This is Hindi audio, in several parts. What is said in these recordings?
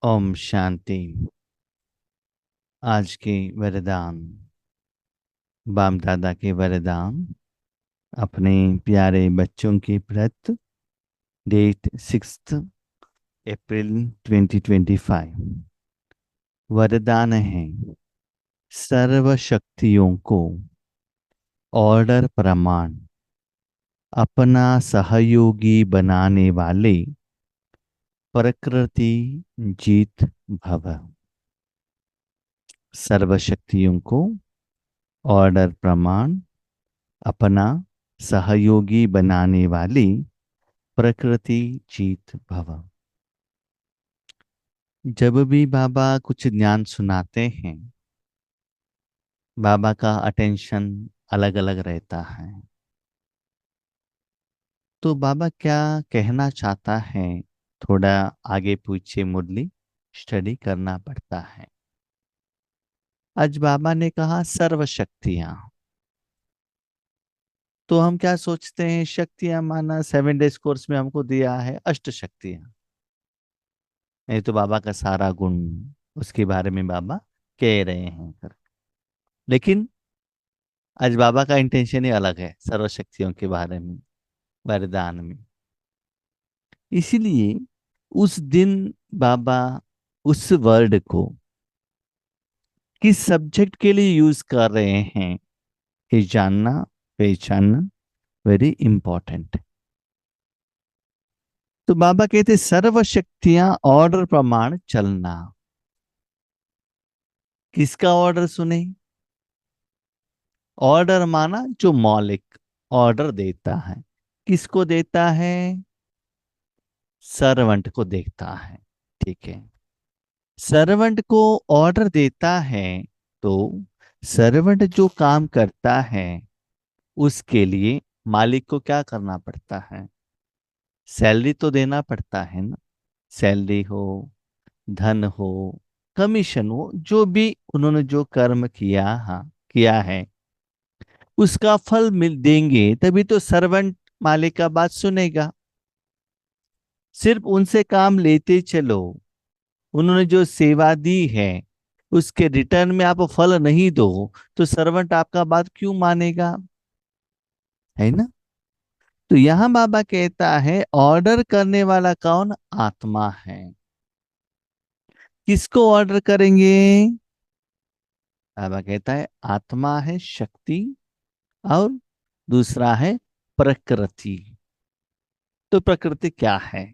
ओम शांति। आज के वरदान, बाप दादा के वरदान अपने प्यारे बच्चों के प्रति। डेट 6 अप्रैल 2025। वरदान है, सर्व शक्तियों को ऑर्डर प्रमाण अपना सहयोगी बनाने वाले प्रकृति जीत भव। सर्व शक्तियों को ऑर्डर प्रमाण अपना सहयोगी बनाने वाली प्रकृति जीत भव। जब भी बाबा कुछ ज्ञान सुनाते हैं, बाबा का अटेंशन अलग अलग रहता है। तो बाबा क्या कहना चाहता है, थोड़ा आगे पीछे मुरली स्टडी करना पड़ता है। आज बाबा ने कहा सर्व शक्तियां। तो हम क्या सोचते हैं, शक्तियां माना 7 डेज कोर्स में हमको दिया है अष्ट शक्तियां। नहीं तो बाबा का सारा गुण, उसके बारे में बाबा कह रहे हैं। लेकिन आज बाबा का इंटेंशन ही अलग है सर्व शक्तियों के बारे में, वरदान में। इसीलिए उस दिन बाबा उस वर्ड को किस सब्जेक्ट के लिए यूज कर रहे हैं, ये जानना पहचानना वेरी इंपॉर्टेंट। तो बाबा कहते सर्व शक्तियां ऑर्डर प्रमाण चलना। किसका ऑर्डर सुने? ऑर्डर माना जो मौलिक ऑर्डर देता है। किसको देता है? सर्वेंट को देता है। ठीक है, सर्वेंट को ऑर्डर देता है। तो सर्वेंट जो काम करता है, उसके लिए मालिक को क्या करना पड़ता है? सैलरी तो देना पड़ता है ना। सैलरी हो, धन हो, कमीशन हो, जो भी उन्होंने जो कर्म किया, हाँ किया है, उसका फल मिल देंगे, तभी तो सर्वेंट मालिक का बात सुनेगा। सिर्फ उनसे काम लेते चलो, उन्होंने जो सेवा दी है उसके रिटर्न में आप फल नहीं दो, तो सर्वेंट आपका बात क्यों मानेगा? है ना। तो यहां बाबा कहता है ऑर्डर करने वाला कौन? आत्मा है। किसको ऑर्डर करेंगे? बाबा कहता है आत्मा है शक्ति, और दूसरा है प्रकृति। तो प्रकृति क्या है?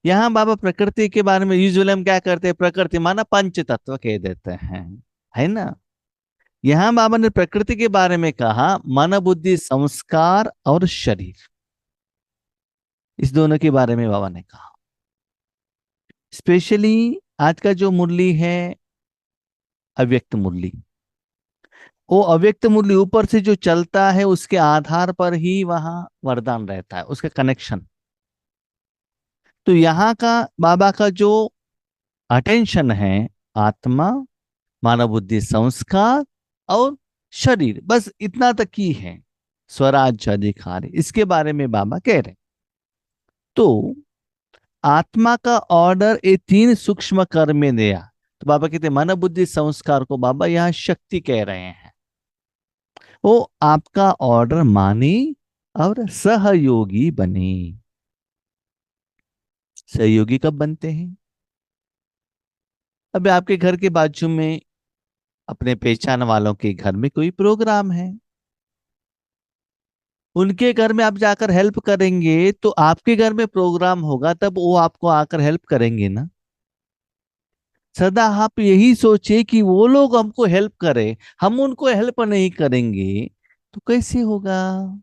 यहां बाबा प्रकृति के बारे में यूजुअली हम क्या करते हैं, प्रकृति माना पंच तत्व कह देते हैं, है ना। यहां बाबा ने प्रकृति के बारे में कहा मन बुद्धि संस्कार और शरीर। इस दोनों के बारे में बाबा ने कहा। स्पेशली आज का जो मुरली है अव्यक्त मुरली, वो अव्यक्त मुरली ऊपर से जो चलता है उसके आधार पर ही वहां वरदान रहता है, उसका कनेक्शन। तो यहाँ का बाबा का जो अटेंशन है, आत्मा, मानव बुद्धि संस्कार और शरीर, बस इतना तक ही है। स्वराज अधिकार, इसके बारे में बाबा कह रहे। तो आत्मा का ऑर्डर ये तीन सूक्ष्म कर्म में दिया। तो बाबा कहते मन बुद्धि संस्कार को बाबा यहाँ शक्ति कह रहे हैं। वो आपका ऑर्डर माने और सहयोगी बने। सहयोगी कब बनते हैं? अब आपके घर के बाजू में अपने पहचान वालों के घर में कोई प्रोग्राम है, उनके घर में आप जाकर हेल्प करेंगे, तो आपके घर में प्रोग्राम होगा तब वो आपको आकर हेल्प करेंगे ना। सदा आप यही सोचे कि वो लोग हमको हेल्प करें, हम उनको हेल्प नहीं करेंगे तो कैसे होगा?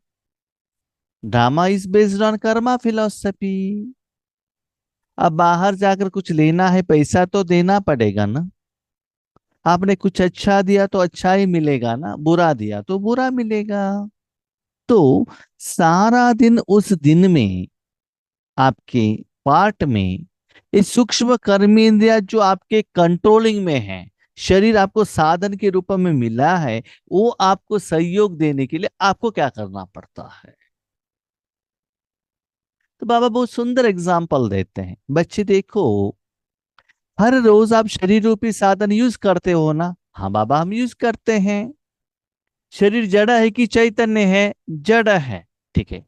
Drama is based on Karma philosophy. अब बाहर जाकर कुछ लेना है, पैसा तो देना पड़ेगा ना। आपने कुछ अच्छा दिया तो अच्छा ही मिलेगा ना, बुरा दिया तो बुरा मिलेगा। तो सारा दिन उस दिन में आपके पार्ट में ये सूक्ष्म कर्मेंद्रिया जो आपके कंट्रोलिंग में है, शरीर आपको साधन के रूप में मिला है, वो आपको सहयोग देने के लिए आपको क्या करना पड़ता है? तो बाबा बहुत सुंदर एग्जाम्पल देते हैं। बच्चे देखो, हर रोज आप शरीर रूपी साधन यूज करते हो ना? हाँ बाबा, हम यूज करते हैं। शरीर जड़ है कि चैतन्य है? जड़ है। ठीक है।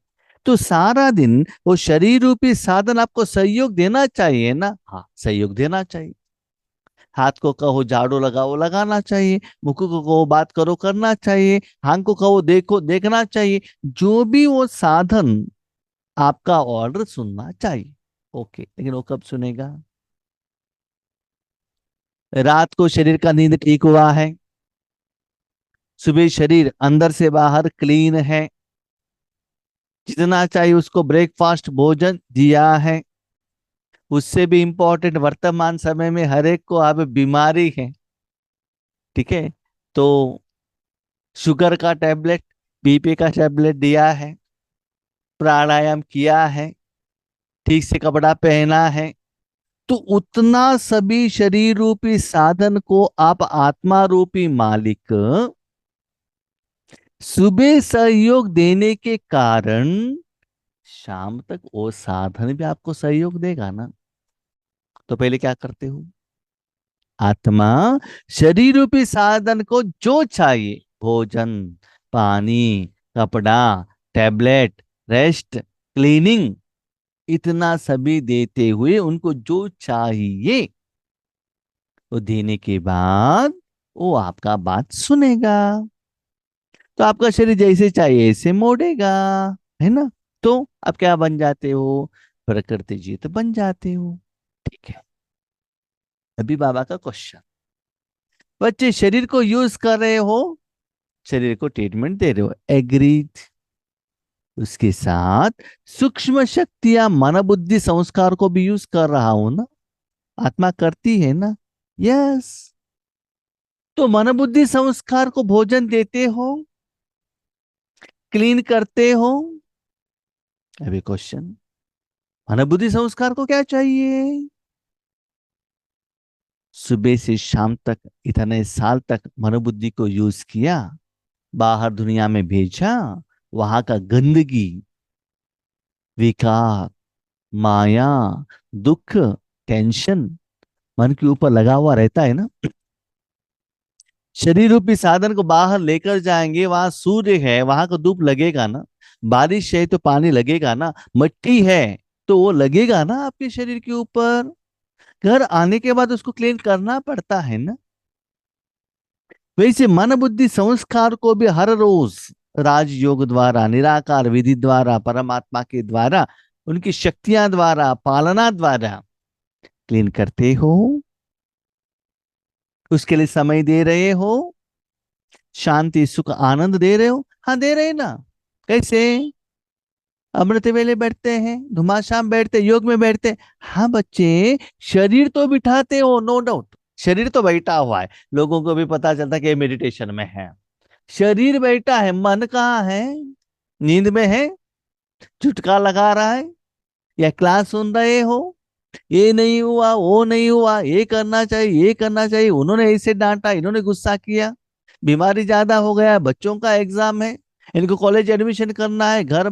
तो सारा दिन वो शरीर रूपी साधन आपको सहयोग देना चाहिए ना? हाँ, सहयोग देना चाहिए। हाथ को कहो झाड़ू लगाओ, लगाना चाहिए। मुख को कहो बात करो, करना चाहिए। आंख को कहो देखो, देखना चाहिए। जो भी वो साधन आपका ऑर्डर सुनना चाहिए। ओके, लेकिन वो कब सुनेगा? रात को शरीर का नींद ठीक हुआ है, सुबह शरीर अंदर से बाहर क्लीन है, जितना चाहिए उसको ब्रेकफास्ट भोजन दिया है। उससे भी इंपॉर्टेंट, वर्तमान समय में हर एक को अब बीमारी है। ठीक है। तो शुगर का टैबलेट, बीपी का टैबलेट दिया है, प्राणायाम किया है, ठीक से कपड़ा पहना है। तो उतना सभी शरीर रूपी साधन को आप आत्मा रूपी मालिक सुबह सहयोग देने के कारण शाम तक वो साधन भी आपको सहयोग देगा ना? तो पहले क्या करते हो? आत्मा शरीर रूपी साधन को जो चाहिए, भोजन, पानी, कपड़ा, टैबलेट, रेस्ट, क्लीनिंग, इतना सभी देते हुए उनको जो चाहिए वो देने के बाद वो आपका बात सुनेगा। तो आपका शरीर जैसे चाहिए ऐसे मोड़ेगा, है ना? तो आप क्या बन जाते हो? प्रकृति जीत बन जाते हो। ठीक है। अभी बाबा का क्वेश्चन, बच्चे शरीर को यूज कर रहे हो, शरीर को ट्रीटमेंट दे रहे हो, एग्रीड। उसके साथ सूक्ष्म शक्तियां मन बुद्धि संस्कार को भी यूज कर रहा हूं ना? आत्मा करती है ना? यस। तो मन बुद्धि संस्कार को भोजन देते हो, क्लीन करते हो। अभी क्वेश्चन, मन बुद्धि संस्कार को क्या चाहिए? सुबह से शाम तक इतने साल तक मनोबुद्धि को यूज किया, बाहर दुनिया में भेजा, वहां का गंदगी, विकार, माया, दुख, टेंशन मन के ऊपर लगा हुआ रहता है ना? शरीर रूपी साधन को बाहर लेकर जाएंगे, वहां सूर्य है, वहां का धूप लगेगा ना? बारिश है तो पानी लगेगा ना? मट्टी है तो वो लगेगा ना आपके शरीर के ऊपर? घर आने के बाद उसको क्लीन करना पड़ता है ना? वैसे मन बुद्धि संस्कार को भी हर रोज राजयोग द्वारा, निराकार विधि द्वारा, परमात्मा के द्वारा, उनकी शक्तियां द्वारा, पालना द्वारा क्लीन करते हो। उसके लिए समय दे रहे हो, शांति सुख आनंद दे रहे हो? हाँ दे रहे ना। कैसे? अमृत वेले बैठते हैं, धुमाशाम बैठते, योग में बैठते। हाँ बच्चे, शरीर तो बिठाते हो, नो डाउट। शरीर तो बैठा हुआ है, लोगों को भी पता चलता है कि मेडिटेशन में है। शरीर बैठा है, मन कहाँ है? नींद में है, चुटका लगा रहा है, या क्लास सुन रहे हो? ये नहीं हुआ, वो नहीं हुआ, ये करना चाहिए, ये करना चाहिए, उन्होंने ऐसे डांटा, इन्होंने गुस्सा किया, बीमारी ज्यादा हो गया, बच्चों का एग्जाम है, इनको कॉलेज एडमिशन करना है, घर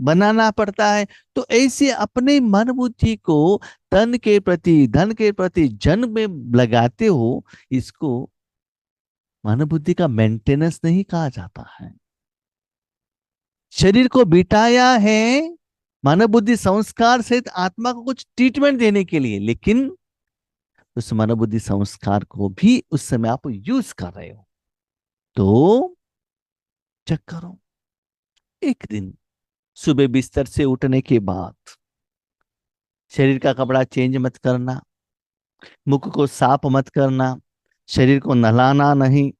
बनाना पड़ता है। तो ऐसे अपने मन बुद्धि को तन के प्रति, धन के प्रति, जन में लगाते हो। इसको मन बुद्धि का मेंटेनेंस नहीं कहा जाता है। शरीर को बिठाया है मन बुद्धि संस्कार सहित आत्मा को कुछ ट्रीटमेंट देने के लिए, लेकिन उस मन बुद्धि संस्कार को भी उस समय आप यूज कर रहे हो। तो चेक करो। एक दिन सुबह बिस्तर से उठने के बाद शरीर का कपड़ा चेंज मत करना, मुख को साफ मत करना, शरीर को नहलाना नहीं,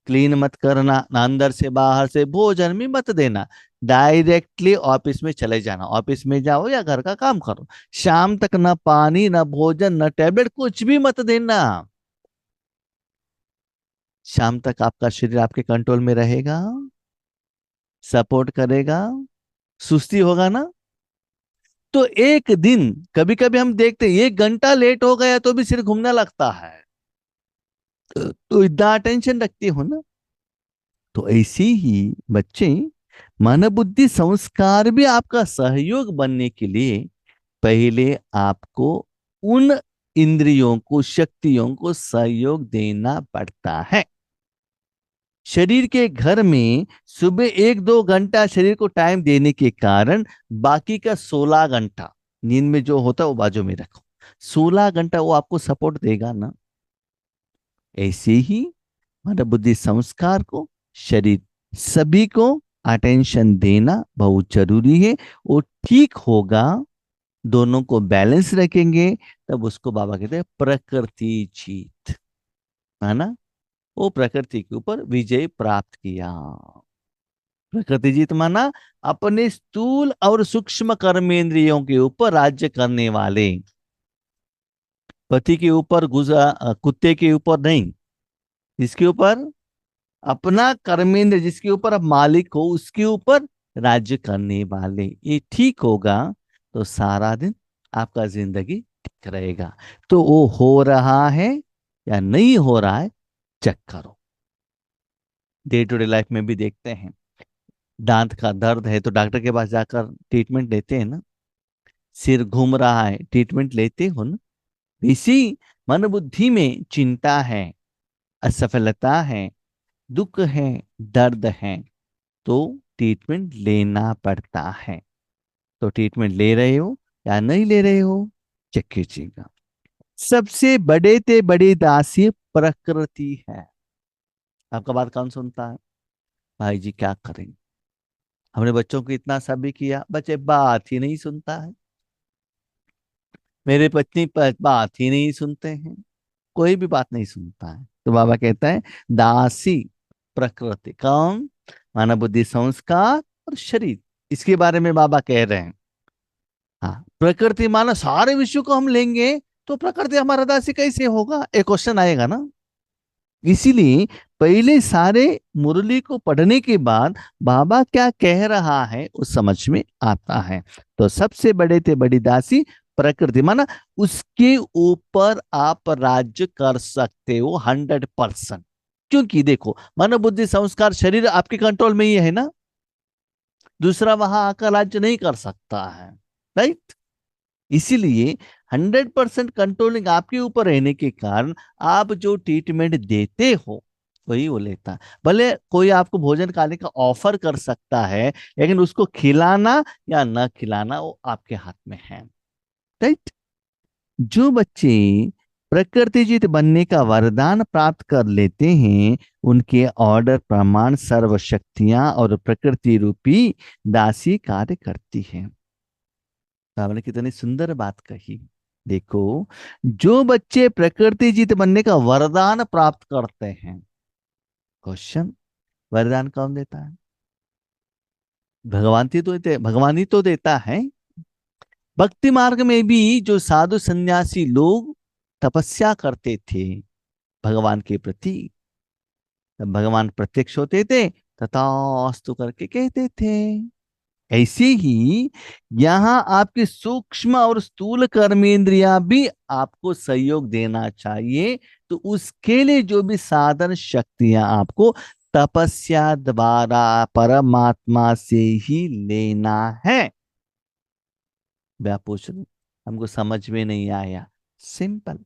क्लीन मत करना, ना अंदर से बाहर से भोजन भी मत देना। डायरेक्टली ऑफिस में चले जाना, ऑफिस में जाओ या घर का काम करो। शाम तक ना पानी, ना भोजन, ना टैबलेट, कुछ भी मत देना। शाम तक आपका शरीर आपके कंट्रोल में रहेगा, सपोर्ट करेगा, सुस्ती होगा ना? तो एक दिन, कभी कभी हम देखते हैं 1 घंटा लेट हो गया तो भी सिर घूमने लगता है। तो इतना टेंशन रखती हो ना? तो ऐसे ही बच्चे, मन बुद्धि संस्कार भी आपका सहयोग बनने के लिए पहले आपको उन इंद्रियों को, शक्तियों को सहयोग देना पड़ता है। शरीर के घर में सुबह 1-2 घंटा शरीर को टाइम देने के कारण बाकी का 16 घंटा नींद में जो होता है वो बाजू में रखो। 16 घंटा वो आपको सपोर्ट देगा ना। ऐसे ही मन बुद्धि संस्कार को, शरीर, सभी को अटेंशन देना बहुत जरूरी है। वो ठीक होगा, दोनों को बैलेंस रखेंगे, तब उसको बाबा कहते हैं प्रकृति जीत, है ना। वो प्रकृति के ऊपर विजय प्राप्त किया। प्रकृति जीत माना अपने स्थूल और सूक्ष्म कर्मेंद्रियों के ऊपर राज्य करने वाले। पति के ऊपर कुत्ते के ऊपर नहीं, इसके ऊपर अपना कर्मेंद्र, जिसके ऊपर आप मालिक हो, उसके ऊपर राज्य करने वाले। ये ठीक होगा तो सारा दिन आपका जिंदगी ठीक रहेगा। तो वो हो रहा है या नहीं हो रहा है, चेक करो। डे टू डे लाइफ में भी देखते हैं, दांत का दर्द है तो डॉक्टर के पास जाकर ट्रीटमेंट लेते हैं ना। सिर घूम रहा है, ट्रीटमेंट लेते हो ना। इसी मन बुद्धि में चिंता है, असफलता है, दुख है, दर्द है, तो ट्रीटमेंट लेना पड़ता है। तो ट्रीटमेंट ले रहे हो या नहीं ले रहे हो, चेक कीजिएगा। सबसे बड़े ते बड़ी दासी प्रकृति है। आपका बात कौन सुनता है? भाई जी क्या करें, हमने बच्चों को इतना सब भी किया, बच्चे बात ही नहीं सुनता है। मेरे पत्नी बात ही नहीं सुनते हैं, कोई भी बात नहीं सुनता है। तो बाबा कहता है दासी प्रकृति कौन? मानव बुद्धि संस्कार और शरीर, इसके बारे में बाबा कह रहे हैं। हाँ, प्रकृति माना सारे विश्व को हम लेंगे तो प्रकृति हमारा दासी कैसे होगा, एक क्वेश्चन आएगा ना। इसीलिए पहले सारे मुरली को पढ़ने के बाद बाबा क्या कह रहा है उस समझ में आता है। तो सबसे बड़े थे बड़ी दासी प्रकृति माना उसके ऊपर आप राज्य कर सकते हो 100%। क्योंकि देखो, मन बुद्धि संस्कार शरीर आपके कंट्रोल में ही है ना, दूसरा वहां आकर राज्य नहीं कर सकता है, राइट। इसीलिए 100% कंट्रोलिंग आपके ऊपर रहने के कारण आप जो ट्रीटमेंट देते हो वही वो लेता है। भले कोई आपको भोजन खाने का ऑफर कर सकता है, लेकिन उसको खिलाना या न खिलाना वो आपके हाथ में है, राइट। जो बच्चे प्रकृति जीत बनने का वरदान प्राप्त कर लेते हैं, उनके ऑर्डर प्रमाण सर्व शक्तियां और प्रकृति रूपी दासी कार्य करती है। आपने कितनी सुंदर बात कही। देखो, जो बच्चे प्रकृति जीत बनने का वरदान प्राप्त करते हैं, क्वेश्चन, वरदान कौन देता है? भगवान ही तो देता है। भक्ति मार्ग में भी जो साधु सन्यासी लोग तपस्या करते थे भगवान के प्रति, तब भगवान प्रत्यक्ष होते थे, तथास्तु करके कहते थे। ऐसे ही यहां आपकी सूक्ष्म और स्थूल कर्मेंद्रियां भी आपको सहयोग देना चाहिए। तो उसके लिए जो भी साधन शक्तियां आपको तपस्या द्वारा परमात्मा से ही लेना है। मैं पूछ रहा हूं, हमको समझ में नहीं आया, सिंपल।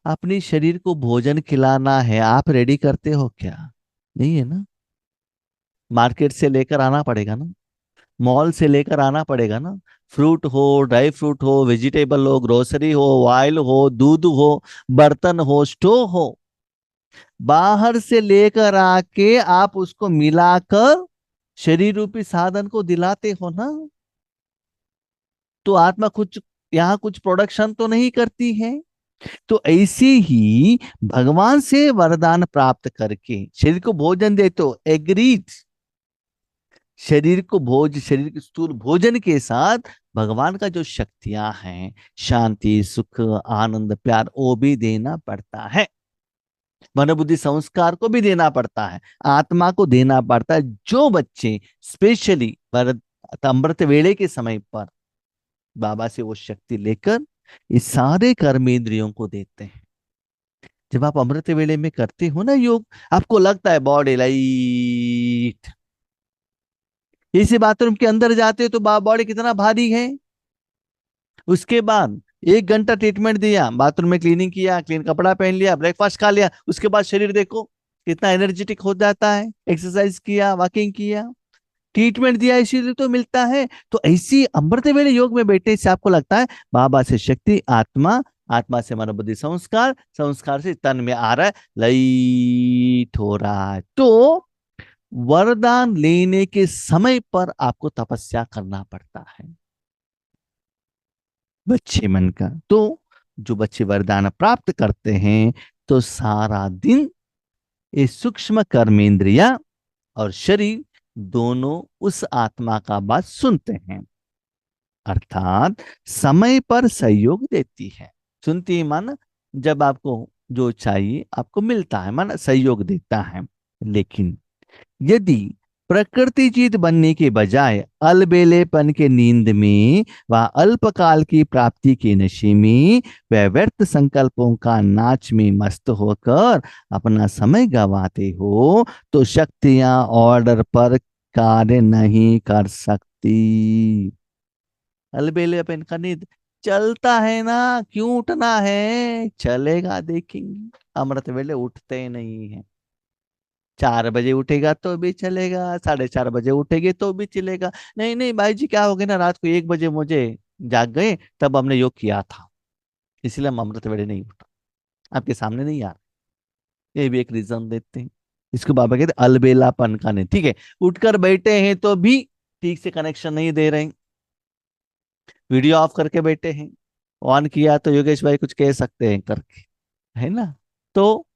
अपनी शरीर को भोजन खिलाना है, आप रेडी करते हो क्या? नहीं है ना। मार्केट से लेकर आना पड़ेगा ना, मॉल से लेकर आना पड़ेगा ना। फ्रूट हो, ड्राई फ्रूट हो, वेजिटेबल हो, ग्रोसरी हो, ऑयल हो, दूध हो, बर्तन हो, स्टोव हो, बाहर से लेकर आके आप उसको मिलाकर शरीर रूपी साधन को दिलाते हो ना। तो आत्मा कुछ यहाँ कुछ प्रोडक्शन तो नहीं करती है। तो ऐसे ही भगवान से वरदान प्राप्त करके शरीर को भोजन देते हो, एग्रीड। शरीर के स्थूल भोजन के साथ भगवान का जो शक्तियां हैं, शांति, सुख, आनंद, प्यार, वो भी देना पड़ता है। मनोबुद्धि संस्कार को भी देना पड़ता है, आत्मा को देना पड़ता है। जो बच्चे स्पेशली अमृत वेले के समय पर बाबा से वो शक्ति लेकर इस सारे कर्मेंद्रियों को देते हैं। जब आप अमृत वेले में करते हो ना योग, आपको लगता है बॉडी लाइट। इसी बाथरूम के अंदर जाते हो तो बॉडी कितना भारी है। उसके बाद 1 घंटा ट्रीटमेंट दिया, बाथरूम में क्लीनिंग किया, क्लीन कपड़ा पहन लिया, ब्रेकफास्ट खा लिया, उसके बाद शरीर देखो कितना एनर्जेटिक हो जाता है। एक्सरसाइज किया, वॉकिंग किया, ट्रीटमेंट दिया, इसीलिए तो मिलता है। तो ऐसी अमृत वेले योग में बैठने से आपको लगता है बाबा से शक्ति, आत्मा, आत्मा से मन बुद्धि संस्कार, संस्कार से तन में आ रहा है, लाइट हो रहा है। तो वरदान लेने के समय पर आपको तपस्या करना पड़ता है बच्चे मन का। तो जो बच्चे वरदान प्राप्त करते हैं तो सारा दिन ये सूक्ष्म कर्मेंद्रिया और शरीर दोनों उस आत्मा का बात सुनते हैं, अर्थात समय पर सहयोग देती है। सुनती है मन, जब आपको जो चाहिए आपको मिलता है, मन सहयोग देता है। लेकिन यदि प्रकृति जीत बनने के बजाय अलबेलेपन के नींद में व अल्पकाल की प्राप्ति के नशे में व व्यर्थ संकल्पों का नाच में मस्त होकर अपना समय गंवाते हो तो शक्तियां ऑर्डर पर कार्य नहीं कर सकती। अलबेलेपन का नींद चलता है ना, क्यों उठना है, चलेगा देखेंगे। अमृत वेले उठते नहीं है। 4 बजे उठेगा तो भी चलेगा, 4:30 बजे उठेगी तो भी चलेगा। नहीं नहीं भाई जी, क्या हो गया ना, रात को 1 बजे मुझे जाग गए, तब हमने योग किया था, इसलिए हम अमृत वेले नहीं उठा, आपके सामने नहीं आ रहा। ये भी एक रीजन देते हैं। इसको बाबा कहते हैं अलबेलापन का नहीं। ठीक है, उठकर बैठे हैं तो भी ठीक से कनेक्शन नहीं दे रहे हैं, वीडियो ऑफ करके बैठे हैं, ऑन किया तो योगेश भाई कुछ कह सकते हैं करके, है ना। तो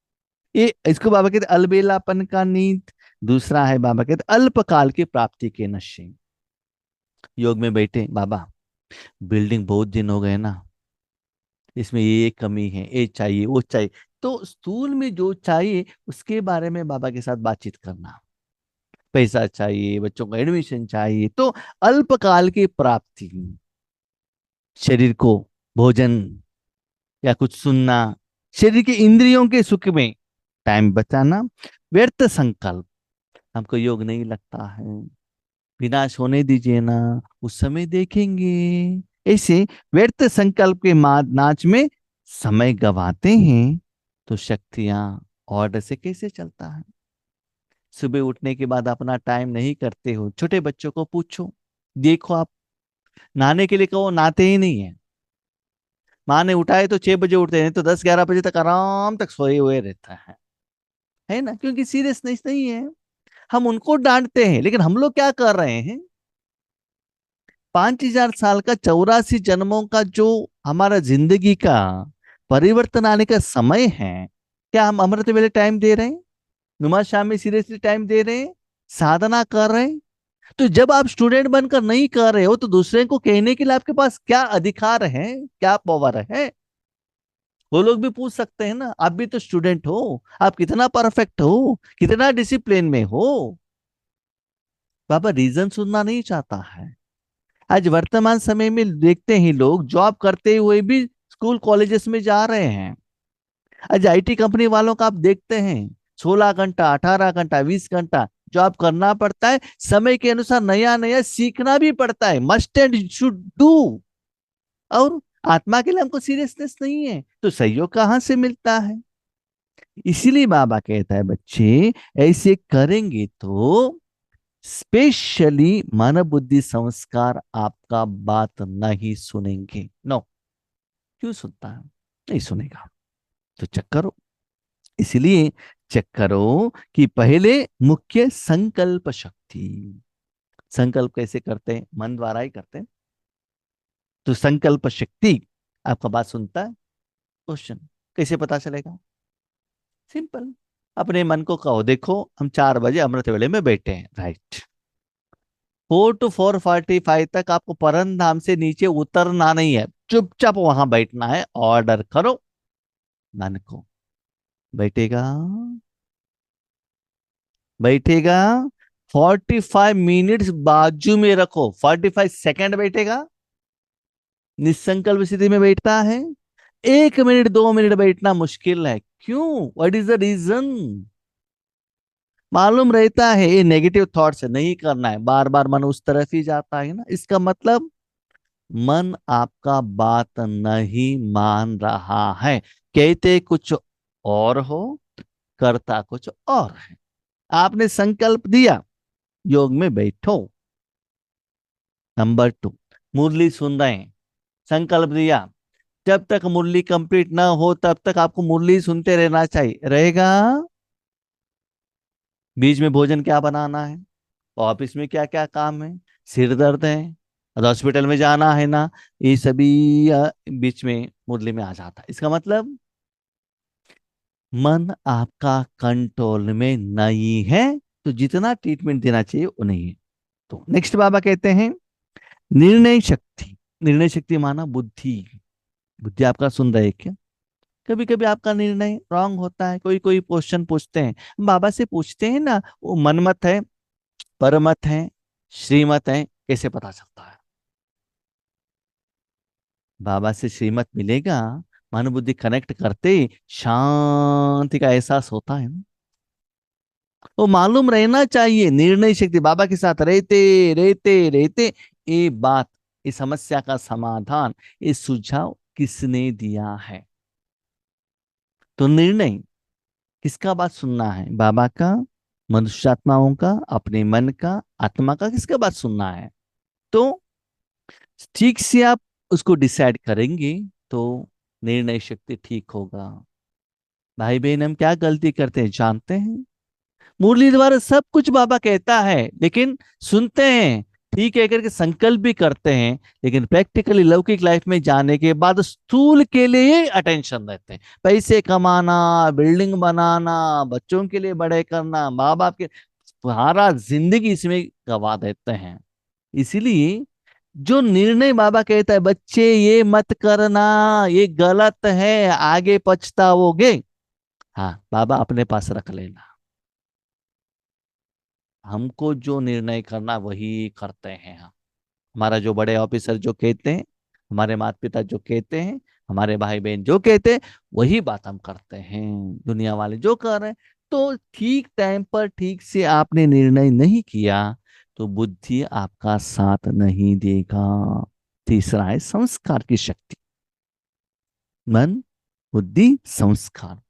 ये इसको बाबा कहते अलबेलापन का नींद। दूसरा है बाबा कहते अल्पकाल की प्राप्ति के नशे। योग में बैठे, बाबा बिल्डिंग बहुत दिन हो गए ना, इसमें ये कमी है, ये चाहिए, वो चाहिए। तो स्थूल में जो चाहिए उसके बारे में बाबा के साथ बातचीत करना। पैसा चाहिए, बच्चों का एडमिशन चाहिए, तो अल्पकाल की प्राप्ति, शरीर को भोजन या कुछ सुनना, शरीर के इंद्रियों के सुख में टाइम बचाना, व्यर्थ संकल्प, हमको योग नहीं लगता है, विनाश होने दीजिए ना, उस समय देखेंगे, ऐसे व्यर्थ संकल्प के नाच में समय गवाते हैं तो शक्तियां ऑर्डर से कैसे चलता है। सुबह उठने के बाद अपना टाइम नहीं करते हो, छोटे बच्चों को पूछो, देखो आप, नहाने के लिए कहो, नहाते ही नहीं है। माँ ने उठाए तो 6 बजे उठते हैं, तो 10-11 बजे तक आराम तक सोए हुए रहता है ना, क्योंकि सीरियसनेस नहीं है। हम उनको डांटते हैं, लेकिन हम लोग क्या कर रहे हैं, 5,000 साल का 84 जन्मों का जो हमारा जिंदगी का परिवर्तन आने का समय है, क्या हम अमृत वेले टाइम दे रहे हैं, नुमा शाम में सीरियसली टाइम दे रहे हैं, साधना कर रहे हैं। तो जब आप स्टूडेंट बनकर नहीं कर रहे हो तो दूसरे को कहने के लिए आपके पास क्या अधिकार है, क्या पावर है। वो लोग भी पूछ सकते हैं ना, आप भी तो स्टूडेंट हो, आप कितना परफेक्ट हो, कितना डिसिप्लिन में हो। बाबा रीजन सुनना नहीं चाहता है। आज वर्तमान समय में देखते हैं लोग जॉब करते हुए भी स्कूल कॉलेजेस में जा रहे हैं। आज आईटी कंपनी वालों का आप देखते हैं 16 घंटा, 18 घंटा, 20 घंटा जॉब करना पड़ता है, समय के अनुसार नया नया सीखना भी पड़ता है, मस्ट एंड शुड डू। और आत्मा के लिए हमको सीरियसनेस नहीं है तो सहयोग कहाँ से मिलता है। इसीलिए बाबा कहता है बच्चे ऐसे करेंगे तो स्पेशली मन बुद्धि संस्कार आपका बात नहीं सुनेंगे। नो, क्यों सुनता है, नहीं सुनेगा। तो चेक करो, इसलिए चेक करो कि पहले मुख्य संकल्प शक्ति, संकल्प कैसे करते हैं, मन द्वारा ही करते हैं। तो संकल्प शक्ति आपका बात सुनता है। क्वेश्चन, कैसे पता चलेगा, सिंपल, अपने मन को कहो, देखो हम 4 बजे अमृत वेले में बैठे हैं, राइट, 4 to 4:45 तक आपको परम धाम से नीचे उतरना नहीं है, चुपचाप वहां बैठना है, ऑर्डर करो मन को, बैठेगा, बैठेगा, 45 मिनट्स बाजू में रखो, 45 सेकेंड बैठेगा, निसंकल्प स्थिति में बैठता है। 1 मिनट 2 मिनट बैठना मुश्किल है, क्यों, व्हाट इज द रीजन, मालूम रहता है ये नेगेटिव थॉट से नहीं करना है, बार बार मन उस तरफ ही जाता है ना, इसका मतलब मन आपका बात नहीं मान रहा है। कहते कुछ और हो, करता कुछ और है। आपने संकल्प दिया, योग में बैठो। नंबर 2, मुरली सुन रहे हैं, संकल्प दिया, जब तक मुरली कंप्लीट ना हो तब तक आपको मुरली सुनते रहना चाहिए, रहेगा। बीच में भोजन क्या बनाना है, ऑफिस में क्या क्या काम है, सिर दर्द है, और हॉस्पिटल में जाना है ना, ये सभी बीच में मुरली में आ जाता है। इसका मतलब मन आपका कंट्रोल में नहीं है, तो जितना ट्रीटमेंट देना चाहिए वो नहीं है। तो नेक्स्ट बाबा कहते हैं निर्णय शक्ति। निर्णय शक्ति माना बुद्धि। बुद्धि आपका सुन रहे है क्या? कभी कभी आपका निर्णय रॉन्ग होता है। कोई कोई क्वेश्चन पूछते हैं, बाबा से पूछते हैं ना, वो मनमत है, परमत है, श्रीमत है, कैसे पता चलता है? बाबा से श्रीमत मिलेगा, मन बुद्धि कनेक्ट करते ही शांति का एहसास होता है ना। वो मालूम रहना चाहिए, निर्णय शक्ति बाबा के साथ रहते रहते रहते ये बात, इस समस्या का समाधान, ये सुझाव किसने दिया है। तो निर्णय किसका बात सुनना है? बाबा का, मनुष्यात्माओं का, अपने मन का, आत्मा का, किसका बात सुनना है? तो ठीक से आप उसको डिसाइड करेंगे तो निर्णय शक्ति ठीक होगा। भाई बहन, हम क्या गलती करते हैं जानते हैं? मुरली द्वारा सब कुछ बाबा कहता है, लेकिन सुनते हैं, ठीक है करके संकल्प भी करते हैं, लेकिन प्रैक्टिकली लौकिक लाइफ में जाने के बाद स्थूल के लिए अटेंशन देते हैं। पैसे कमाना, बिल्डिंग बनाना, बच्चों के लिए बड़े करना, माँ बाप के, सारा जिंदगी इसमें गवा देते हैं। इसीलिए जो निर्णय बाबा कहता है, बच्चे ये मत करना, ये गलत है, आगे पछताओगे, हाँ बाबा अपने पास रख लेना। हमको जो निर्णय करना वही करते हैं हम। हमारा जो बड़े ऑफिसर जो कहते हैं, हमारे माता पिता जो कहते हैं, हमारे भाई बहन जो कहते हैं, वही बात हम करते हैं। दुनिया वाले जो कर रहे हैं, तो ठीक टाइम पर ठीक से आपने निर्णय नहीं किया तो बुद्धि आपका साथ नहीं देगा। तीसरा है संस्कार की शक्ति। मन, बुद्धि, संस्कार।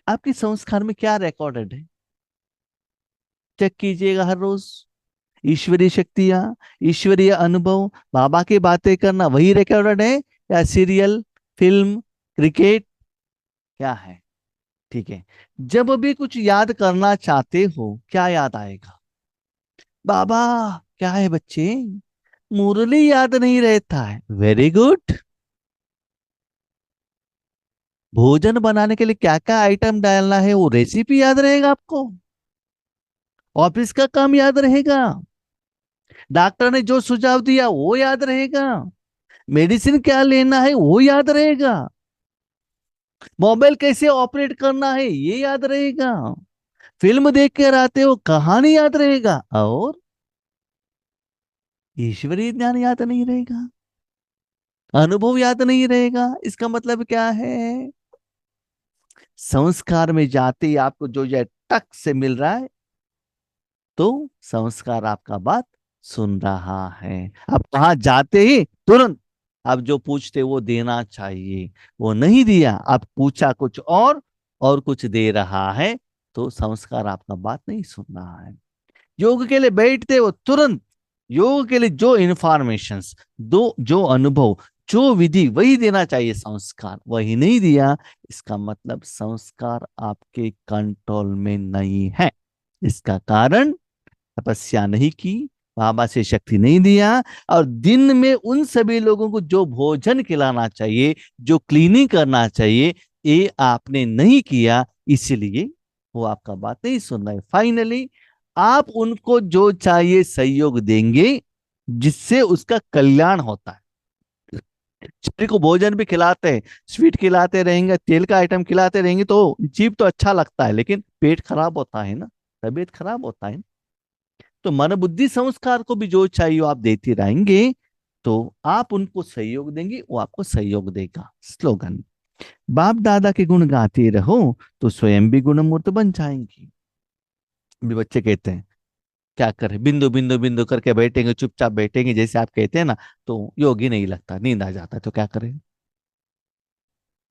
आपके संस्कार में क्या रिकॉर्डेड है? चेक कीजिएगा हर रोज। ईश्वरीय शक्तियां, ईश्वरीय अनुभव, बाबा की बातें करना, वही रिकॉर्डेड है या सीरियल, फिल्म, क्रिकेट, क्या है? ठीक है। जब भी कुछ याद करना चाहते हो, क्या याद आएगा? बाबा। क्या है बच्चे? मुरली याद नहीं रहता है, वेरी गुड। भोजन बनाने के लिए क्या क्या आइटम डालना है, वो रेसिपी याद रहेगा आपको। ऑफिस का काम याद रहेगा। डॉक्टर ने जो सुझाव दिया वो याद रहेगा। मेडिसिन क्या लेना है वो याद रहेगा। मोबाइल कैसे ऑपरेट करना है ये याद रहेगा। फिल्म देख कर आते हो, कहानी याद रहेगा। और ईश्वरीय ज्ञान याद नहीं रहेगा, अनुभव याद नहीं रहेगा। इसका मतलब क्या है? संस्कार में जाते ही आपको जो ये टक से मिल रहा है, तो संस्कार आपका बात सुन रहा है। अब कहा जाते ही तुरंत आप जो पूछते वो देना चाहिए, वो नहीं दिया, आप पूछा कुछ और कुछ दे रहा है, तो संस्कार आपका बात नहीं सुन रहा है। योग के लिए बैठते हो तुरंत, योग के लिए जो इंफॉर्मेशंस, दो जो अनुभव, जो विधि, वही देना चाहिए। संस्कार वही नहीं दिया, इसका मतलब संस्कार आपके कंट्रोल में नहीं है। इसका कारण तपस्या नहीं की, बाबा से शक्ति नहीं दिया, और दिन में उन सभी लोगों को जो भोजन खिलाना चाहिए, जो क्लीनिंग करना चाहिए, ये आपने नहीं किया, इसलिए वो आपका बात नहीं सुन रहे। फाइनली आप उनको जो चाहिए सहयोग देंगे, जिससे उसका कल्याण होता है। शरीर को भोजन भी खिलाते हैं, स्वीट खिलाते रहेंगे, तेल का आइटम खिलाते रहेंगे, तो जीभ तो अच्छा लगता है, लेकिन पेट खराब होता है ना, तबीयत खराब होता है। तो मन बुद्धि संस्कार को भी जो चाहिए वो आप देते रहेंगे, तो आप उनको सहयोग देंगे, वो आपको सहयोग देगा। स्लोगन, बाप दादा के गुण गाते रहो तो स्वयं भी गुणमूर्त बन जाएंगी। भी बच्चे कहते हैं क्या करें, बिंदु बिंदु बिंदु करके बैठेंगे, चुपचाप बैठेंगे जैसे आप कहते हैं ना, तो योगी नहीं लगता, नींद आ जाता है, तो क्या करें।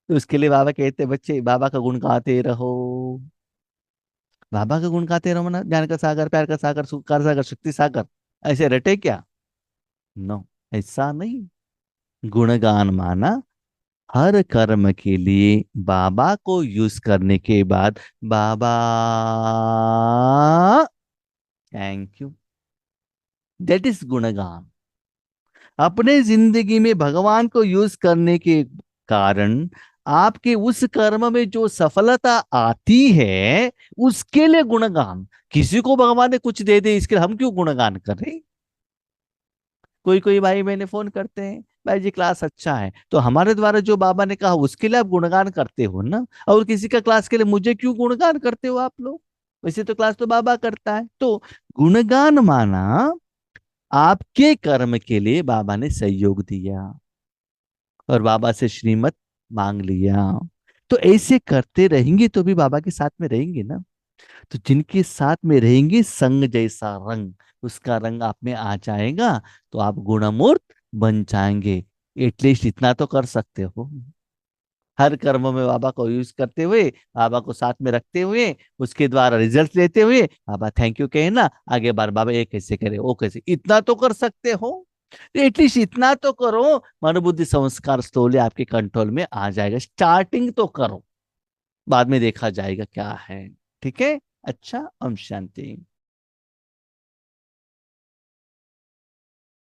तो उसके लिए बाबा कहते हैं, बच्चे बाबा का गुण गाते रहो। बाबा का गुण गाते रहो ना, ज्ञान का सागर, प्यार का सागर, सुख का सागर, शक्ति सागर, ऐसे रटे क्या। नो, ऐसा नहीं। गुणगान माना हर कर्म के लिए बाबा को यूज करने के बाद, बाबा थैंक यू, दैट इज गुणगान। अपने जिंदगी में भगवान को यूज करने के कारण आपके उस कर्म में जो सफलता आती है, उसके लिए गुणगान। किसी को भगवान ने कुछ दे दे, इसके लिए हम क्यों गुणगान कर रहे। कोई कोई भाई मैंने फोन करते हैं, भाई जी क्लास अच्छा है, तो हमारे द्वारा जो बाबा ने कहा उसके लिए आप गुणगान करते हो ना, और किसी का क्लास के लिए मुझे क्यों गुणगान करते हो आप लोग। वैसे तो क्लास तो बाबा करता है। तो गुणगान माना आपके कर्म के लिए बाबा ने सहयोग दिया और बाबा से श्रीमत मांग लिया। तो ऐसे करते रहेंगे तो भी बाबा के साथ में रहेंगे ना। तो जिनके साथ में रहेंगे, संग जैसा रंग, उसका रंग आप में आ जाएगा, तो आप गुणमूर्त बन जाएंगे। एटलीस्ट इतना तो कर सकते हो, हर कर्म में बाबा को यूज करते हुए, बाबा को साथ में रखते हुए, उसके द्वारा रिजल्ट लेते हुए बाबा थैंक यू कहे ना, आगे बार बाबा ये कैसे करे, वो कैसे, इतना तो कर सकते हो। एटलीस्ट इतना तो करो, मन बुद्धि संस्कार स्थूल आपके कंट्रोल में आ जाएगा। स्टार्टिंग तो करो, बाद में देखा जाएगा क्या है। ठीक है। अच्छा, ओम शांति।